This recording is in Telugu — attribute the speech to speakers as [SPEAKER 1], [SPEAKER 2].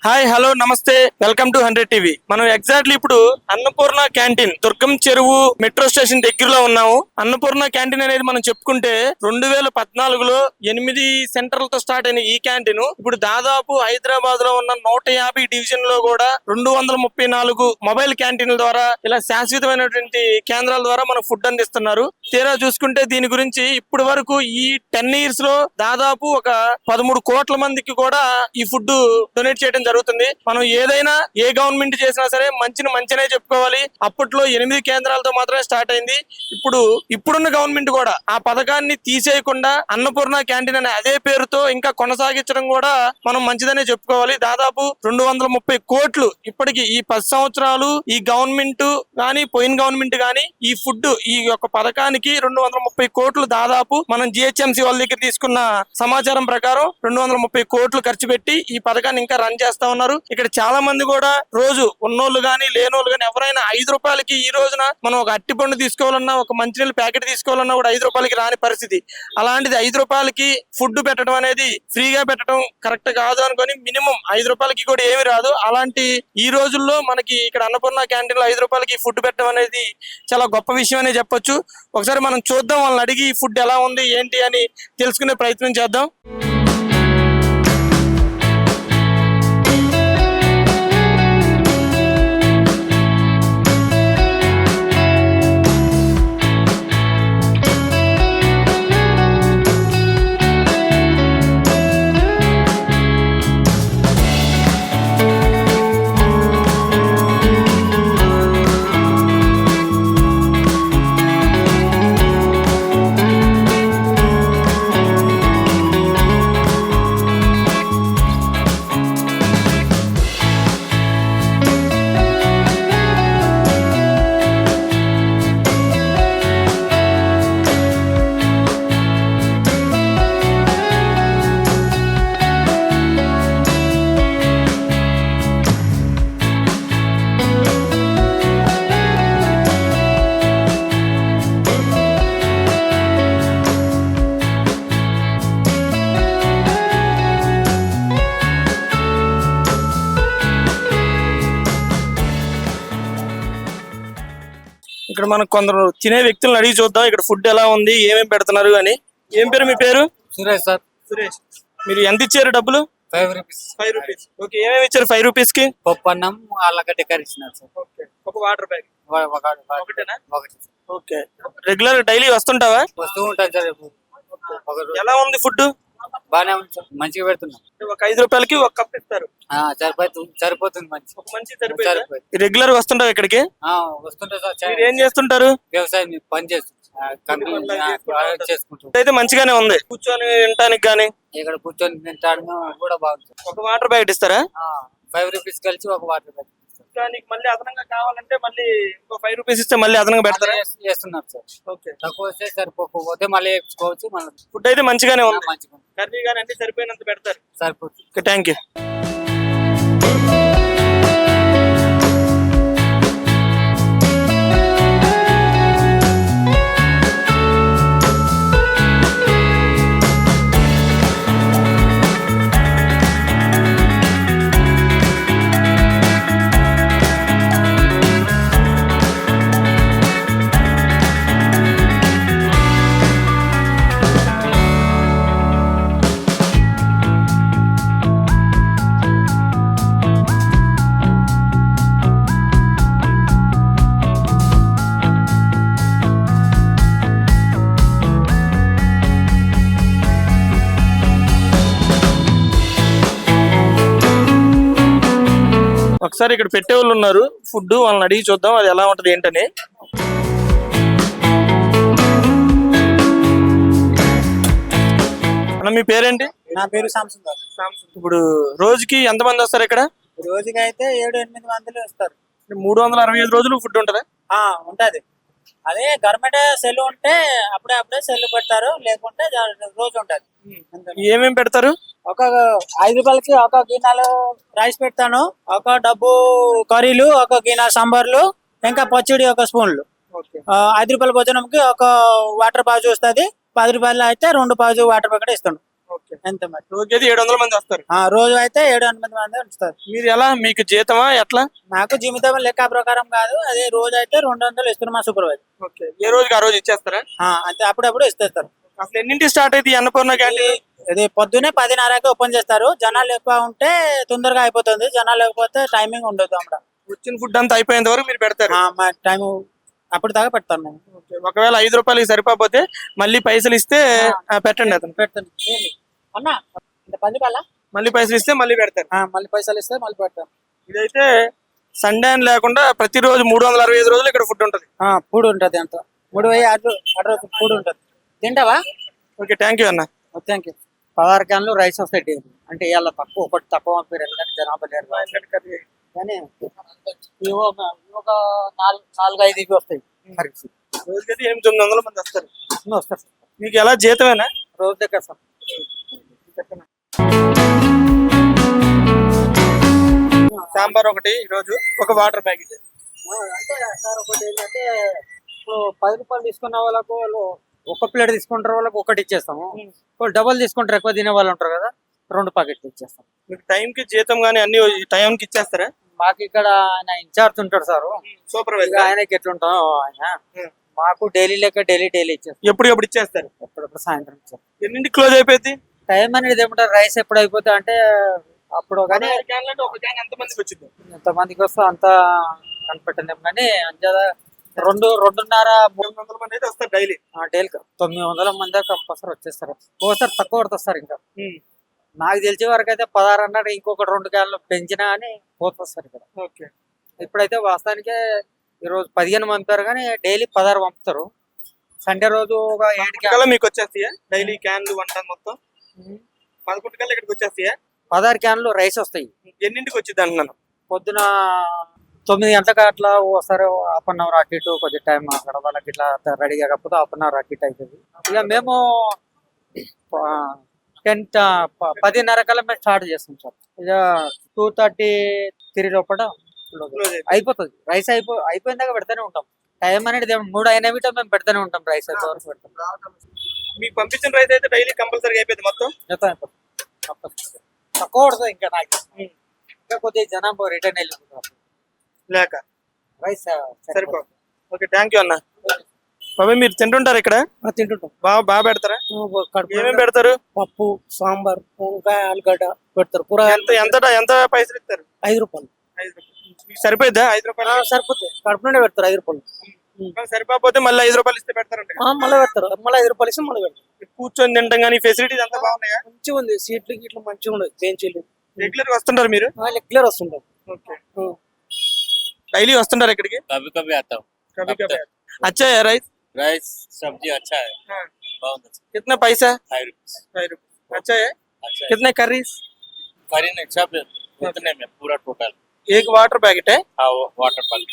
[SPEAKER 1] హాయ్ హలో నమస్తే వెల్కమ్ టు 100 టీవీ. మనం ఎగ్జాక్ట్లీ ఇప్పుడు అన్నపూర్ణ క్యాంటీన్ దుర్గం చెరువు మెట్రో స్టేషన్ దగ్గరలో ఉన్నాము. అన్నపూర్ణ క్యాంటీన్ అనేది మనం చెప్పుకుంటే 2014లో 8 సెంటర్లతో స్టార్ట్ అయిన ఈ క్యాంటీన్ ఇప్పుడు దాదాపు హైదరాబాద్ లో ఉన్న 150 డివిజన్ లో కూడా 234 మొబైల్ క్యాంటీన్ల ద్వారా ఇలా శాశ్వతమైనటువంటి కేంద్రాల ద్వారా మనకు ఫుడ్ అందిస్తున్నారు. తీరా చూసుకుంటే దీని గురించి ఇప్పటి వరకు ఈ 10 years లో దాదాపు ఒక 13 కోట్ల మందికి కూడా ఈ ఫుడ్ డొనేట్ చేయడం జరుగుతుంది. మనం ఏదైనా ఏ గవర్నమెంట్ చేసినా సరే మంచినే చెప్పుకోవాలి. అప్పట్లో 8 కేంద్రాలతో మాత్రమే స్టార్ట్ అయింది. ఇప్పుడున్న గవర్నమెంట్ కూడా ఆ పథకాన్ని తీసేయకుండా అన్నపూర్ణ క్యాంటీన్ అనే అదే పేరుతో ఇంకా కొనసాగించడం కూడా మనం మంచిదనే చెప్పుకోవాలి. దాదాపు 230 కోట్లు ఇప్పటికి ఈ 10 సంవత్సరాలు ఈ గవర్నమెంట్ గాని పోయిన గవర్నమెంట్ గాని ఈ ఫుడ్ ఈ యొక్క పథకానికి 230 కోట్లు దాదాపు మనం జిహెచ్ఎంసీ వాళ్ళ దగ్గర తీసుకున్న సమాచారం ప్రకారం 230 కోట్లు ఖర్చు పెట్టి ఈ పథకాన్ని ఇంకా రన్ చేస్తా ఉన్నారు. ఇక్కడ చాలా మంది కూడా రోజు ఉన్నోళ్ళు గాని లేనోళ్ళు గాని ఎవరైనా 5 రూపాయలకి ఈ రోజున మనం ఒక అట్టిపండు తీసుకోవాలన్నా ఒక మంచినీళ్ళ ప్యాకెట్ తీసుకోవాలన్నా కూడా 5 రూపాయలకి రాని పరిస్థితి. అలాంటిది 5 రూపాయలకి ఫుడ్ పెట్టడం అనేది ఫ్రీగా పెట్టడం కరెక్ట్ కాదు అనుకొని మినిమం 5 రూపాయలకి కూడా ఏమి రాదు. అలాంటి ఈ రోజుల్లో మనకి ఇక్కడ అన్నపూర్ణ క్యాంటీన్ లో 5 రూపాయలకి ఫుడ్ పెట్టడం అనేది చాలా గొప్ప విషయం అనే చెప్పొచ్చు. ఒకసారి మనం చూద్దాం, వాళ్ళని అడిగి ఫుడ్ ఎలా ఉంది ఏంటి అని తెలుసుకునే ప్రయత్నం చేద్దాం. ఇక్కడ మనం కొందరు తినే వ్యక్తులను అడిగి చూద్దాం ఇక్కడ ఫుడ్ ఎలా ఉంది ఏమేమి పెడుతున్నారు అని. ఏం పేరు మీ పేరు?
[SPEAKER 2] సురేష్ సార్.
[SPEAKER 1] సురేష్, మీరు ఎంత ఇచ్చారు డబ్బులు?
[SPEAKER 2] 5 రూపీస్.
[SPEAKER 1] 5 రూపీస్. ఓకే, ఏమేమి ఇచ్చారు 5 రూపీస్ కి?
[SPEAKER 2] పప్పు అన్నం ఆలుగడ్డ కర్రీ ఇచ్చినారు సార్.
[SPEAKER 1] ఓకే, ఒక వాటర్ బ్యాగ్ ఒకటేనా?
[SPEAKER 2] ఒకటి.
[SPEAKER 1] ఓకే, రెగ్యులర్ డైలీ వస్తుంటావా?
[SPEAKER 2] వస్తూ ఉంటాను సార్.
[SPEAKER 1] ఎలా ఉంది ఫుడ్?
[SPEAKER 2] బానే ఉంది సార్, మంచిగా పెడుతున్నాం.
[SPEAKER 1] ఒక 5 రూపాయలకి ఒక కప్ ఇస్తారు.
[SPEAKER 2] సరిపోతుంది మంచి.
[SPEAKER 1] ఒక మంచి సరిపోతుంది. రెగ్యులర్ వస్తుంటావు ఇక్కడికి?
[SPEAKER 2] వస్తుంటా సార్.
[SPEAKER 1] మీరు ఏం చేస్తుంటారు?
[SPEAKER 2] వ్యవసాయం పని చేసుకుంటాం.
[SPEAKER 1] అయితే మంచిగానే ఉంది, కూర్చొని తినడానికి గానీ
[SPEAKER 2] ఇక్కడ కూర్చొని తింటాను కూడా బాగుంటుంది.
[SPEAKER 1] ఒక వాటర్ ప్యాకెట్ ఇస్తారా?
[SPEAKER 2] 5 రూపీస్ కలిసి ఒక వాటర్ ప్యాకెట్.
[SPEAKER 1] మళ్ళీ అదనంగా కావాలంటే మళ్ళీ ఇంకో 5 రూపీస్ ఇస్తే మళ్ళీ అదనంగా పెడతారా?
[SPEAKER 2] చేస్తున్నారు సార్.
[SPEAKER 1] ఓకే,
[SPEAKER 2] తక్కువ వస్తే సరిపోకపోతే మళ్ళీ వేసుకోవచ్చు. మళ్ళీ
[SPEAKER 1] ఫుడ్ అయితే మంచిగానే ఉంది.
[SPEAKER 2] మంచిగా
[SPEAKER 1] కర్రీ కానీ అంటే సరిపోయినంత పెడతారు.
[SPEAKER 2] సరిపోతుంది.
[SPEAKER 1] Okay, thank you. ఒకసారి ఇక్కడ పెట్టే వాళ్ళు ఉన్నారు ఫుడ్, వాళ్ళని అడిగి చూద్దాం అది ఎలా ఉంటది ఏంటని. అన్న మీ పేరేంటి?
[SPEAKER 3] నా పేరు సాంసంగ్.
[SPEAKER 1] ఇప్పుడు రోజుకి ఎంత మంది వస్తారు ఇక్కడ?
[SPEAKER 3] రోజుకి అయితే 7-8 మంది వస్తారు.
[SPEAKER 1] 365 రోజులు ఫుడ్ ఉంటదా?
[SPEAKER 3] ఉంటది. అదే గవర్నమెంట్ సెల్ ఉంటే అప్పుడే సెల్ పెడతారు, లేకుంటే రోజు ఉంటది.
[SPEAKER 1] ఏమేమి పెడతారు?
[SPEAKER 3] ఒక 5 రూపాయలకి ఒక గిన్నెలు రైస్ పెడతాను, ఒక డబ్బు కర్రీలు, ఒక గిన్నె సాంబార్లు, ఇంకా పచ్చడి ఒక స్పూన్లు. 5 రూపాయల భోజనంకి ఒక వాటర్ పాజు వస్తుంది. 10 రూపాయలు అయితే 2 పాజు వాటర్ ప్యాకెట్ ఇస్తాను.
[SPEAKER 1] ఓకే.
[SPEAKER 3] ఎంత మరి
[SPEAKER 1] రోజుకి 700 మంది వస్తారు.
[SPEAKER 3] రోజు అయితే 700 మంది ఉంచుతారు.
[SPEAKER 1] మీరు ఎలా, మీకు జీతమా ఎట్లా?
[SPEAKER 3] నాకు జీవితం లెక్క ప్రకారం కాదు, అదే రోజు అయితే 200 ఇస్తున్నారు మా సూపర్వైజర్.
[SPEAKER 1] ఓకే. ఏ రోజుకి ఆ రోజు ఇచ్చేస్తారా?
[SPEAKER 3] అంతే, అప్పుడప్పుడు ఇస్తారు.
[SPEAKER 1] అసలు ఎన్నింటి స్టార్ట్ అయితే అన్నపూర్ణ క్యాంటీన్?
[SPEAKER 3] ఇది పొద్దునే 10:30కి ఓపెన్ చేస్తారు. జనాలు ఎక్కువ ఉంటే తొందరగా అయిపోతుంది, జనాలు లేకపోతే టైమింగ్ ఉండదు. అక్కడ
[SPEAKER 1] వచ్చిన ఫుడ్ అంతా అయిపోయేంత వరకు మీరు పెడతారు.
[SPEAKER 3] మా టైం అప్పుడు దాకా పెడతాను నేను.
[SPEAKER 1] ఓకే. ఒకవేళ 5 రూపాయలకి సరిపోతే మళ్ళీ పైసలు ఇస్తే పెట్టండి అతను.
[SPEAKER 3] పెడతాను అన్న, ఇంత 10 రూపాయల
[SPEAKER 1] మళ్ళీ పైసలు ఇస్తే మళ్ళీ పెడతారు.
[SPEAKER 3] మళ్ళీ పైసలు ఇస్తే మళ్ళీ పెడతాను.
[SPEAKER 1] ఇదైతే సండే అని లేకుండా ప్రతిరోజు 365 రోజులు ఇక్కడ ఫుడ్ ఉంటుంది.
[SPEAKER 3] ఫుడ్ ఉంటుంది, అంత 3 రోజు ఫుడ్ ఉంటుంది. తింటావా?
[SPEAKER 1] ఓకే, థ్యాంక్ యూ అన్న.
[SPEAKER 3] Thank you. 16 క్యాన్లు రైస్ వస్తాయి డైలీ. అంటే ఇవాళ తక్కువ, ఒకటి తక్కువ పంపారు, ఎందుకంటే జనాభా లేరు కానీ ఇవి ఒక 4-5 ఇవి వస్తాయి.
[SPEAKER 1] రోజుకైతే 800-900 మంది వస్తారు.
[SPEAKER 3] వస్తారు సార్.
[SPEAKER 1] మీకు ఎలా జీతమేనా?
[SPEAKER 3] రోజు దగ్గర సార్.
[SPEAKER 1] సాంబార్ ఒకటి, ఈరోజు ఒక వాటర్ ప్యాకెట్.
[SPEAKER 3] అంటే సార్ ఒకటి ఏంటంటే, ఇప్పుడు 10 రూపాయలు తీసుకున్న వాళ్ళకు వాళ్ళు ఒక ప్లేట్ తీసుకుంటారు, వాళ్ళకి ఒకటి ఇచ్చేస్తాము. వాళ్ళు డబల్ తీసుకుంటారు, ఎక్కువ తినే వాళ్ళు ఉంటారు కదా, 2 ప్యాకెట్లు ఇచ్చేస్తాం.
[SPEAKER 1] మీకు టైంకి జీతం కానీ అన్ని టైంకి ఇచ్చేస్తారా?
[SPEAKER 3] మాకు ఇక్కడ ఆయన ఇన్ఛార్జ్ ఉంటాడు సార్,
[SPEAKER 1] సూపర్వైజర్.
[SPEAKER 3] ఆయనకి ఎట్లుంటాం ఆయన, మాకు డైలీ లెక్క డైలీ ఇచ్చేస్తాం.
[SPEAKER 1] ఎప్పుడు ఇచ్చేస్తారు?
[SPEAKER 3] ఎప్పుడప్పుడు సాయంత్రం ఇచ్చేస్తాం.
[SPEAKER 1] ఎన్నింటికి క్లోజ్ అయిపోయింది
[SPEAKER 3] టైం అనేది ఏమంటారు, రైస్ ఎప్పుడు అయిపోతా అంటే అప్పుడు. కానీ
[SPEAKER 1] ఒక క్యాన్ ఎంత మందికి వచ్చింది?
[SPEAKER 3] ఎంతమందికి వస్తే అంత కనిపెట్టలేము, కానీ అంజదా 2-2.5
[SPEAKER 1] 300 మంది అయితే వస్తారు డైలీ.
[SPEAKER 3] డైలీ 900 మంది కంపల్సరీ వచ్చేస్తారు. ఒకసారి తక్కువ పడుతుంది ఇంకా. నాకు తెలిసే వరకు అయితే 16 అన్నాడు, ఇంకొక 2 క్యాన్లు పెంచినా అని పోతుంది సార్ ఇక్కడ.
[SPEAKER 1] ఓకే.
[SPEAKER 3] ఇప్పుడైతే వాస్తవానికే ఈరోజు 15 పంపారు, కానీ డైలీ 16 పంపుతారు. సండే రోజు ఒక 7
[SPEAKER 1] కల్లా మీకు వచ్చేస్తాయా డైలీ క్యాన్లు వంట మొత్తం? 11 కల్లా ఇక్కడికి వచ్చేస్తాయా?
[SPEAKER 3] 16 క్యాన్లు రైస్ వస్తాయి.
[SPEAKER 1] ఎన్నింటికి వచ్చింది అంటున్నాను?
[SPEAKER 3] పొద్దున 9 గంటలకు అట్లా వస్తారు. హాఫ్ అన్ అవర్ అటు ఇటు కొద్ది టైం అక్కడ వాళ్ళకి ఇట్లా రెడీ కాకపోతే హాఫ్ అన్ అవర్ అటు ఇటు అవుతుంది. ఇక మేము 10:30 కల్లా మేము స్టార్ట్ చేస్తాం సార్. ఇక 2:33 లోపల అయిపోతుంది. రైస్ అయిపోయిన దాకా పెడతానే ఉంటాం. టైం అనేది 3 అయిన వీటో మేము పెడతానే ఉంటాం. రైస్ అయితే వరకు పెడతాం.
[SPEAKER 1] మీకు పంపించిన రైస్ అయితే డైలీ కంపల్సరీ అయిపోయింది మొత్తం?
[SPEAKER 3] తక్కువ పడుతుంది ఇంకా నాకు. ఇంకా కొద్దిగా జనాభా రిటర్న్ వెళ్ళిపోతారు
[SPEAKER 1] లేక
[SPEAKER 3] రైస్
[SPEAKER 1] సరిపో. ఓకే, థ్యాంక్ యూ అన్న. బాబాయ్ మీరు తింటుంటారు ఇక్కడ?
[SPEAKER 3] తింటుంటాం.
[SPEAKER 1] బాగా పెడతారా? ఏమేమి పెడతారు?
[SPEAKER 3] పప్పు, సాంబార్, వంకాయ, ఆలుగడ్డ పెడతారు. కూర
[SPEAKER 1] ఎంత పైసలు ఇస్తారు?
[SPEAKER 3] 5 రూపాయలు.
[SPEAKER 1] 5 రూపాయలు మీకు సరిపోయిద్దా? 5 రూపాయలు
[SPEAKER 3] సరిపోతుంది. కడుపు నుండి పెడతారు 5 రూపాయలు.
[SPEAKER 1] సరిపోతే మళ్ళీ 5 రూపాయలు ఇస్తే పెడతారంట.
[SPEAKER 3] మళ్ళీ పెడతారు. మళ్ళీ 5 రూపాయలు ఇస్తే మళ్ళీ పెడతారు.
[SPEAKER 1] కూర్చొని తింటాం కానీ ఫెసిలిటీస్ అంతా బాగున్నాయా?
[SPEAKER 3] మంచిగా ఉంది. సీట్లు గిట్లు మంచిగా ఉండదు. బెంచీలు
[SPEAKER 1] రెగ్యులర్ వస్తుంటారు మీరు?
[SPEAKER 3] రెగ్యులర్ వస్తుంటాం.
[SPEAKER 1] డైలీ వస్తుంటారు ఇక్కడికి?
[SPEAKER 4] कभी कभी आता हूँ।
[SPEAKER 1] कभी कभी अच्छा है राइस?
[SPEAKER 4] राइस सब्जी अच्छा है।
[SPEAKER 1] हाँ।
[SPEAKER 4] बहुत अच्छा।
[SPEAKER 1] कितना पैसा?
[SPEAKER 4] 5 रुपीज।
[SPEAKER 1] 5 रुपये अच्छा है।
[SPEAKER 4] अच्छा है।
[SPEAKER 1] कितने करीज?
[SPEAKER 4] करी नहीं सब उतने में पूरा टोटल।
[SPEAKER 1] एक वाटर पैकेट है?
[SPEAKER 4] हाँ वो वाटर पार्क